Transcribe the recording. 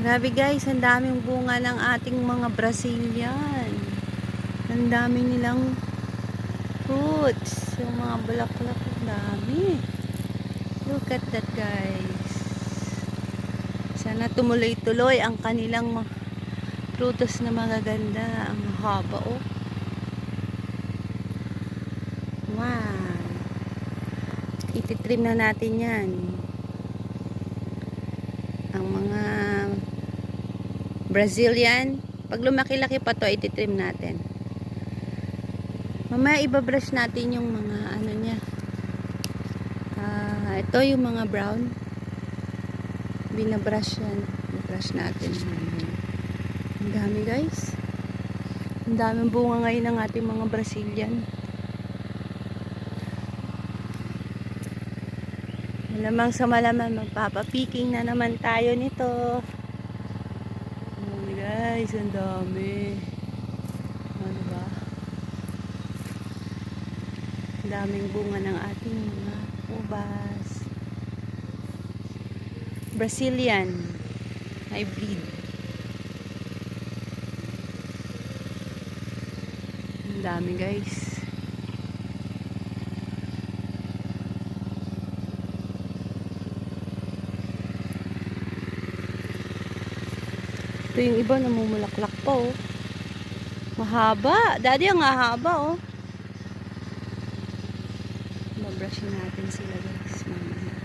Grabe guys, ang daming bunga ng ating mga Brazilian. Ang dami nilang fruits. Yung mga bulaklak, ang dami. Look at that guys. Sana tumuloy-tuloy ang kanilang prutas na magaganda. Ang haba oh. Wow. Ititrim na natin yan. Ang mga Brazilian, pag lumaki-laki pa to, ititrim natin. Mamaya ibabrush natin yung mga ano niya. Ito yung mga brown. Binabrush yan. Ibabrush natin. Ang dami guys. Ang daming bunga ngayon ng ating mga Brazilian. Malamang sa malamang magpapapiking na naman tayo nito. Guys, ang dami. Ano ba? Ang daming bunga ng ating mga ubas. Brazilian hybrid. Ang dami guys. Ito yung iba namumulaklak pa oh. Mahaba. Daddy ang hahaba oh. Mabrushin natin sila guys. Mamaya.